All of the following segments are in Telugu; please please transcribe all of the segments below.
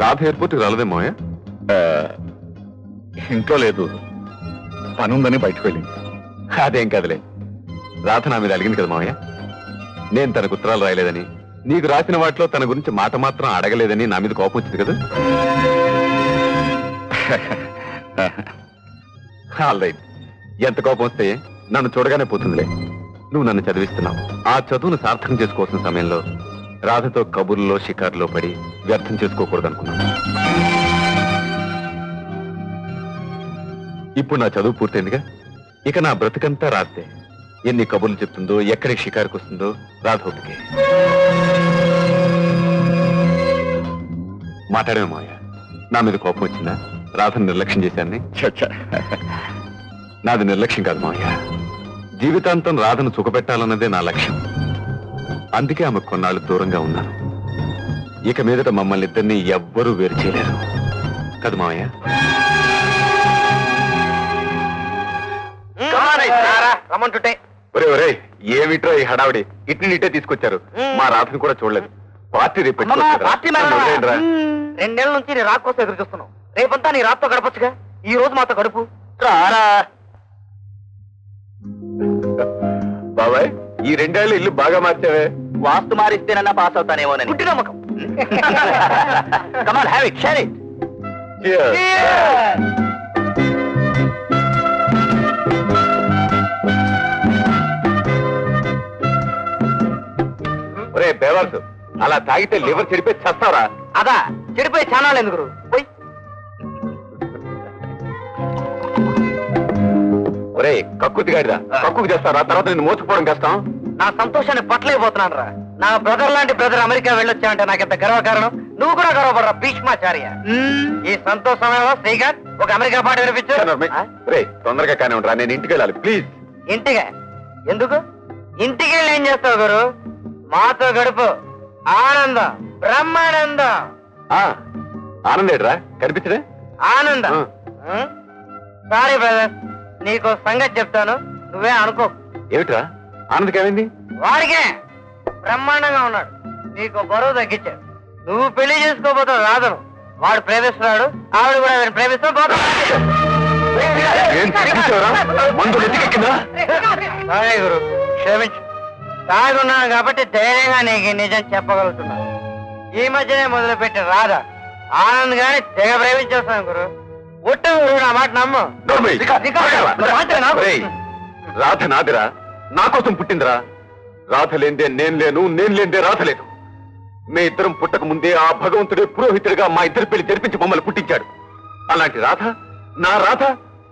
రాధ ఎయిర్పోర్ట్కి రాలేదే మావయ్య? ఇంట్లో లేదు, పనుందని బయటకు వెళ్ళింది. అదేం కదలే, రాధ నా మీద అడిగింది కదా మావయ్య. నేను తనకు ఉత్తరాలు రాయలేదని, నీకు రాసిన వాటిలో తన గురించి మాట మాత్రం అడగలేదని నా మీద కోపం వచ్చింది కదా. ఆల్రైట్, ఎంత కోపం వస్తే నన్ను చూడగానే పోతుందిలే. నువ్వు నన్ను చదివిస్తున్నావు. ఆ చదువును సార్థకం చేసుకోవాల్సిన సమయంలో రాధతో కబుర్లో షికారులో పడి వ్యర్థం చేసుకోకూడదు అనుకున్నాను. ఇప్పుడు నా చదువు పూర్తయిందిగా, ఇక నా బ్రతుకంతా రాధే. ఎన్ని కబుర్లు చెప్తుందో, ఎక్కడికి షికారుకు వస్తుందో రాధ ఓపికే. మాట్లాడమే మావయ్య, నా మీద కోపం వచ్చిందా? రాధను నిర్లక్ష్యం చేశాన్ని? నాది నిర్లక్ష్యం కాదు మావయ్య, జీవితాంతం రాధను సుఖపెట్టాలన్నదే నా లక్ష్యం. అందుకే ఆమె కొన్నాళ్ళు దూరంగా ఉన్నాను. ఇక మీదట మమ్మల్ని ఇద్దరిని ఎవ్వరూ వేరు చేయలేరు కదా మావయ్య? రమ్మంటుంటే ఒరే ఒరే, ఏమిట్రో ఈ హడావిడి? ఇట్ని ఇట్టే తీసుకొచ్చారు. మా రాధను కూడా చూడలేదు. పార్టీ రేపు పెట్టుకోవచ్చురా. 2 నెలల నుంచి నీ రాక్ కోసం ఎదురు చూస్తున్నావు. రేపంతా నీ రాత్తో గడపచ్చుగా, ఈ రోజు మాతో గడుపు. బాబాయ్, ఈ 2 ఏళ్ళు ఇల్లు బాగా మార్చావే. వాస్తు మారిస్తేనన్నా పాస్ అవుతానేమోనని గుడ్డి నమ్మకం. Come on, have it, share it. Cheers. ఒరే బేవర్స్, అలా తాగితే లివర్ చెడిపోయి చస్తావరా? అదా చెడిపోయి ఛానల్ ఎందుకు పోయి. ఒరే కక్కుతి గాడిదా, కక్కుకు చేస్తారా? తర్వాత నేను మోసుకుపోవడం కష్టం. నా సంతోషాన్ని పట్టలేకపోతున్నాను రా. నా బ్రదర్ లాంటి బ్రదర్ అమెరికా వెళ్ళొచ్చావంటే నాకెంత గర్వకారణం. నువ్వు కూడా గర్వపడరా భీష్మాచార్య. ఈ సంతోష సమయంలో శ్రీకాంత్ ఒక అమెరికా పాట వినిపించు. రే తొందరగా కానీ ఉండరా, నేను ఇంటికి వెళ్ళాలి ప్లీజ్. ఇంటిగా ఎందుకు? ఇంటికి వెళ్ళి ఏం చేస్తావు గురు? మాతో గడుపు. ఆనందం, బ్రహ్మానందం. ఆనందేడ్రా కనిపించడే? ఆనందం. సారీ బ్రదర్, నీకు సంగతి చెప్తాను, నువ్వే అనుకో. ఏమిట్రా ఆనందకి ఏమైంది? వాడికే బ్రహ్మాండంగా ఉన్నాడు, నీకు బరువు తగ్గించాడు. నువ్వు పెళ్లి చేసుకోబోతావు రాధను, వాడు ప్రేమిస్తున్నాడు, ఆవిడ కూడా ప్రేమిస్తూ పోతాడు. సారీ గురు, క్షమించు. తాగున్నాను కాబట్టి ధైర్యంగా నీకు నిజం చెప్పగలుగుతున్నాను. ఈ మధ్యనే మొదలుపెట్టి రాధ ఆనంద్ గాని తెగ ప్రేమించేస్తాను గురు. ఒట్టు గురు, నా మాట నమ్ము. రాధ నాదిరా, నా కోసం పుట్టిందిరా. రాధ లేందే నేను లేను, నేను లేందే రాధ లేదు. మీ ఇద్దరం పుట్టక ముందే ఆ భగవంతుడే పురోహితుడిగా మా ఇద్దరి పెళ్లి జరిపించి మమ్మల్ని పుట్టించాడు. అలాంటి రాధ, నా రాధ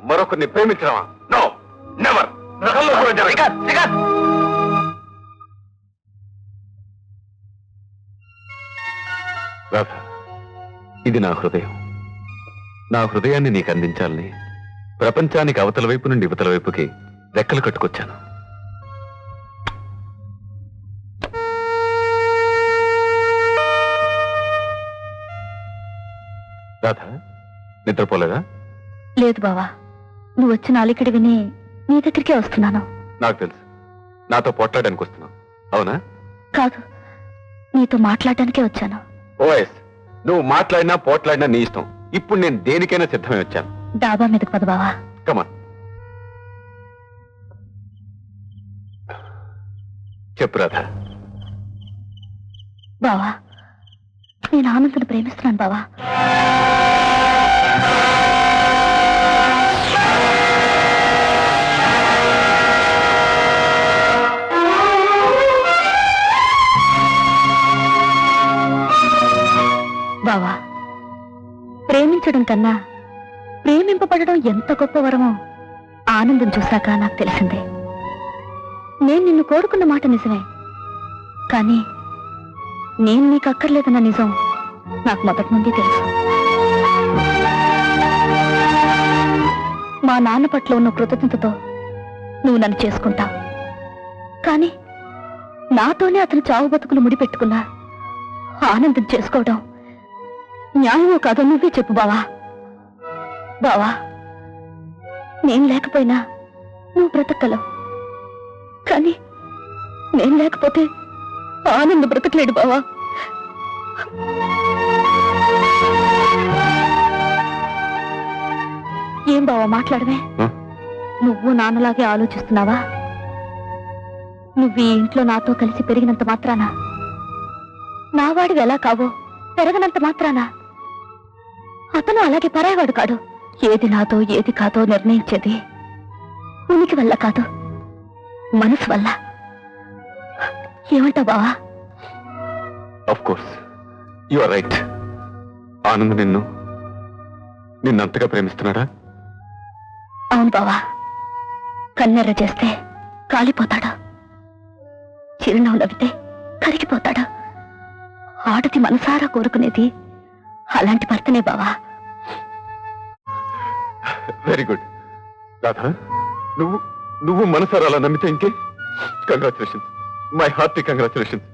మరొకరిని ప్రేమించడమా? No, never. రాధ, ఇది నా హృదయం. నా హృదయాన్ని నీకు అందించాలని ప్రపంచానికి అవతల వైపు నుండి ఇవతల వైపుకి రెక్కలు కట్టుకొచ్చాను. రాధ, నిద్రపోలేదా? లేదు బావా, నువ్వు వచ్చిన అలికిడి విని నీ దగ్గరికే వస్తున్నాను. నాకు తెలుసు, నాతో పోట్లాడడానికి వస్తున్నావు అవునా? కాదు, నీతో మాట్లాడడానికే వచ్చాను. ఓఎస్, నువ్వు మాట్లాడినా పోట్లాడినా నీ ఇష్టం. ఇప్పుడు నేను దేనికైనా సిద్ధమై వచ్చాను. డాబా మీదకి పద బావా. కమాన్. చెప్పు రాధ. బావా, నేను ఆనందను ప్రేమిస్తున్నాను బావా. బావా, ప్రేమించడం కన్నా ప్రేమింపబడడం ఎంత గొప్ప వరమో ఆనందం చూశాక నాకు తెలిసిందే. నేను నిన్ను కోరుకున్న మాట నిజమే, కానీ నేను నీకు అక్కర్లేదన్న నిజం నాకు మొదటి నుండి తెలుసు. మా నాన్న పట్ల ఉన్న కృతజ్ఞతతో నువ్వు నన్ను చేసుకుంటావు, కానీ నాతోనే అతను చావు బతుకులు ముడిపెట్టుకున్నా ఆనందం చేసుకోవడం న్యాయమో కాదో నువ్వే చెప్పు బావా. బావా, నేను లేకపోయినా నువ్వు బ్రతకగలవు, కానీ నేను లేకపోతే ఆనంద బ్రతకలేడు బావా. ఏం బావా మాట్లాడమే ఆ? నువ్వు నాన్నలాగే ఆలోచిస్తున్నావా? నువ్వు ఈ ఇంట్లో నాతో కలిసి పెరిగినంత మాత్రాన నా వాడివి ఎలా కావో పెరగనంత మాత్రాన అతను అలాగే పరాయవాడు కాడు. ఏది నాతో ఏది కాదో నిర్ణయించేది ఉనికి వల్ల కాదు, మనసు వల్ల. ఏమంటావు బావా? Of course you are right. Anand నిన్నంతగా ప్రేమిస్తున్నాడా? అవును బావా. కన్నెర్ర చేస్తే కాలిపోతాడు, చిరునవ్వు నవ్వితే కరిగిపోతాడు. ఆడది మనసారా కోరుకునేది అలాంటి భర్తనే బావా. Very good Radha. నువ్వు మనసారా అలా నమ్మితే ఇంకే కంగ్రాచులేషన్స్, మై హార్టీ కంగ్రాచులేషన్స్.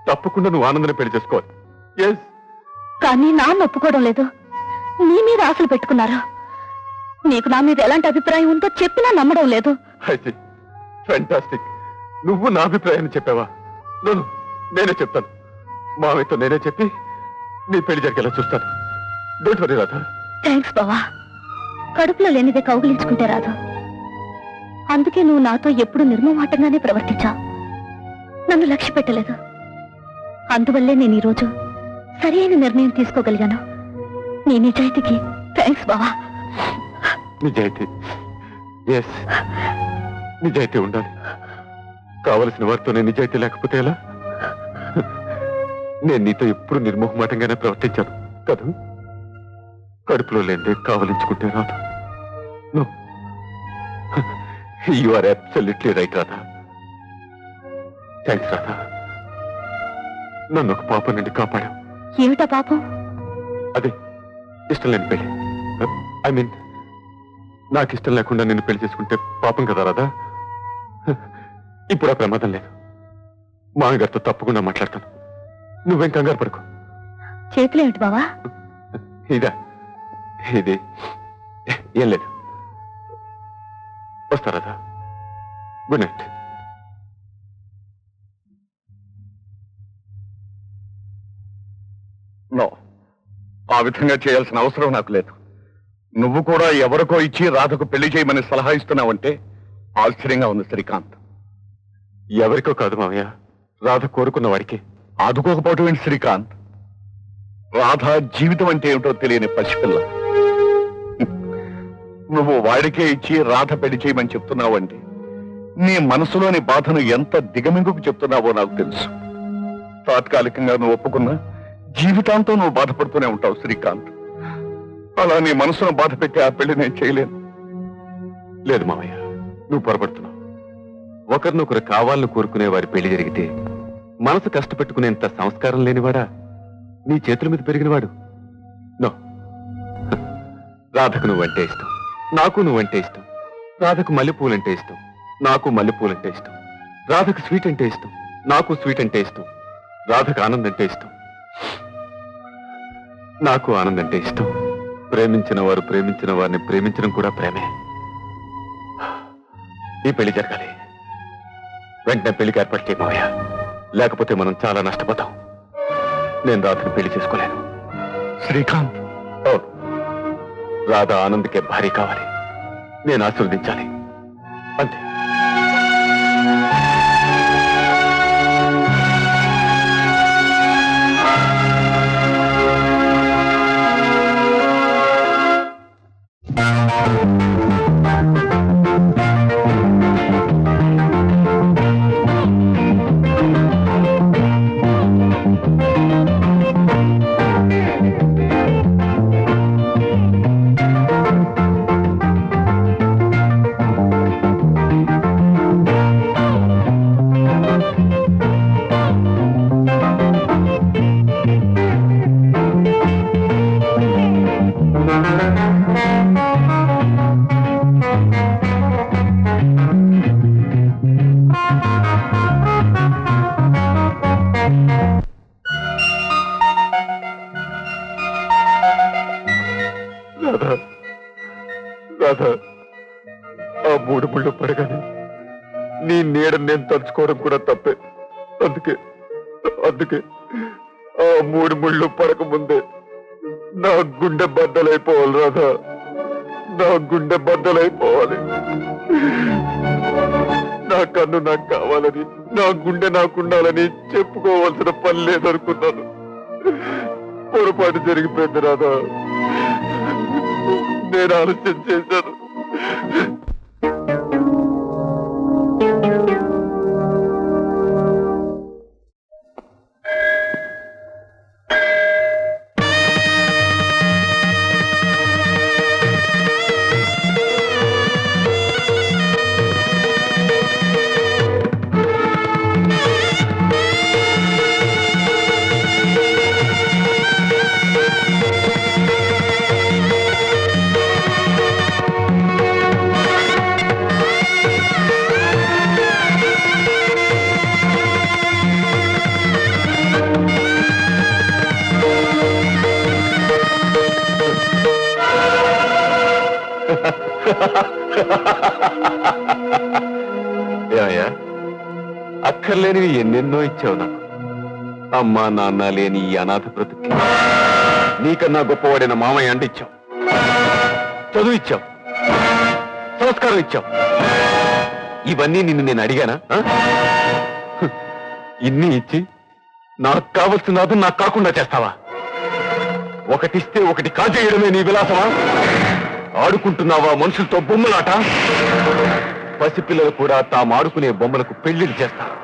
తప్పకుండా నువ్వు ఆనందనే పెళ్లి చేసుకోవాలి. ఎస్. కానీ నాన్న ఒప్పుకోవడం లేదు. నీ మీద ఆశలు పెట్టుకున్నారు. నీకు నా మీద ఎలాంటి అభిప్రాయం ఉందో చెప్పినా నమ్మడం లేదు. అయితే ఫ్యాంటాస్టిక్. నువ్వు నా అభిప్రాయాన్ని చెప్పావా? నేనే చెప్తాను. మామయ్యతో నేనే చెప్పి నీ పెళ్లి జరిగేలా చూస్తాను. Don't worry Radha. థ్యాంక్స్ బావా. కడుపులో లేనిదే కౌగిలించుకుంటే రాదు. అందుకే నువ్వు నాతో ఎప్పుడూ నిర్మమాటంగానే ప్రవర్తించావు, నన్ను లక్ష్య పెట్టలేదు. అందువల్లే నేను ఈరోజు సరి అయిన నిర్ణయం తీసుకోగలిగాను. నీ నిజాయితీకి థ్యాంక్స్ బావా. నిజాయితీ, ఎస్, నిజాయితీ ఉండాలి. కావలసిన వారితోనే నిజాయితీ లేకపోతే ఎలా? నేను నీతో ఎప్పుడు నిర్మోహమాటంగానే ప్రవర్తించాను కదా. కడుపులో లేదే కావలించుకుంటే రాదు. No, you are absolutely right Radha. Thanks Radha. నన్ను ఒక పాపం నుండి కాపాడావు. ఏమిటా పాపం? అదే ఇష్టం లేని పెళ్లి. ఐ మీన్, నాకు ఇష్టం లేకుండా నిన్ను పెళ్లి చేసుకుంటే పాపం కదా రాధా. ఇప్పుడు ఆ ప్రమాదం లేదు. మామగారితో తప్పకుండా మాట్లాడతాను. నువ్వేం కంగారు పడుకో. చేతులు ఏమిటి బావా? ఇది ఏం లేదు. వస్తా రాధా. Good night. నో, ఆ విధంగా చేయాల్సిన అవసరం నాకు లేదు. నువ్వు కూడా ఎవరికో ఇచ్చి రాధకు పెళ్లి చేయమని సలహా ఇస్తున్నావంటే ఆశ్చర్యంగా ఉంది శ్రీకాంత్. ఎవరికో కాదు మామయ్య, రాధ కోరుకున్న వాడికి. ఆదుకోకపోవటం ఏంటి శ్రీకాంత్? రాధ జీవితం అంటే ఏమిటో తెలియని పసిపిల్ల. నువ్వు వాడికే ఇచ్చి రాధ పెళ్లి చేయమని చెప్తున్నావంటే నీ మనసులోని బాధను ఎంత దిగమింగుకు చెప్తున్నావో నాకు తెలుసు. తాత్కాలికంగా నువ్వు ఒప్పుకున్నా జీవితాంతం నువ్వు బాధపడుతూనే ఉంటావు శ్రీకాంత్. అలా నీ మనసును బాధ పెట్టి ఆ పెళ్లి నేను చేయలేను. లేదు మామయ్య, నువ్వు పొరపడుతున్నావు. ఒకరినొకరు కావాలని కోరుకునే వారి పెళ్లి జరిగితే మనసు కష్టపెట్టుకునేంత సంస్కారం లేనివాడా నీ చేతుల మీద పెరిగినవాడు? నో. రాధకు నువ్వంటే ఇష్టం, నాకు నువ్వంటే ఇష్టం. రాధకు మల్లెపూలంటే ఇష్టం, నాకు మల్లెపూలంటే ఇష్టం. రాధకు స్వీట్ అంటే ఇష్టం, నాకు స్వీట్ అంటే ఇష్టం. రాధకు ఆనందం అంటే ఇష్టం, నాకు ఆనందం అంటే ఇష్టం. ప్రేమించిన వారు ప్రేమించిన వారిని ప్రేమించడం కూడా ప్రేమే. ఈ పెళ్లి జరగాలి. వెంటనే పెళ్లికి ఏర్పాటు చేయ మావయ్య, లేకపోతే మనం చాలా నష్టపోతాం. నేను రాధను పెళ్లి చేసుకోలేను. శ్రీకాంత్, అవును, రాధ ఆనంద్కే భార్య కావాలి. నేను ఆశీర్వదించాలి, అంతే. రాధా, ఆ మూడు ముళ్ళు పడగానే నీ నీడని నేను తలుచుకోవడం కూడా తప్పే. అందుకే ఆ మూడు ముళ్ళు పడక ముందే నా గుండె బద్దలైపోవాలి రాధా. నా గుండె బద్దలైపోవాలి. నా కన్ను నాకు కావాలని, నా గుండె నాకుండాలని చెప్పుకోవాల్సిన పని లేదనుకున్నాను. పొరపాటు జరిగిపోయింది రాధా. నేను ఆలస్యం చేశాను. ఏమయ్యా, అక్కర్లేనివి ఎన్నెన్నో ఇచ్చావు నాకు. అమ్మా నాన్న లేని ఈ అనాథ బ్రతుకి నీకన్నా గొప్పవాడైన మామయ్య అంటే ఇచ్చావు. చదువు ఇచ్చావు, సంస్కారం ఇచ్చావు. ఇవన్నీ నిన్ను నేను అడిగానా? ఇన్ని ఇచ్చి నాకు కావలసిన అది నాకు కాకుండా చేస్తావా? ఒకటిస్తే ఒకటి కాజేయడమే నీ విలాసమా? ఆడుకుంటున్నావా మనుషులతో బొమ్మలాట? పసిపిల్లలు కూడా తాము ఆడుకునే బొమ్మలకు పెళ్లిళ్ళు చేస్తారు.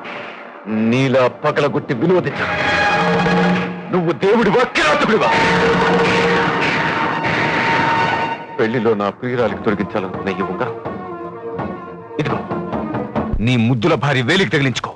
నీలా పగలగొట్టి వినోదించరు. నువ్వు దేవుడివా, కిరాతకుడివా? పెళ్లిలో నా ప్రియురాలికి తొలగించాలనుకున్న ఈ ఉంగరం ఇదిగో, నీ ముద్దుల భార్య వేలికి తగిలించుకో.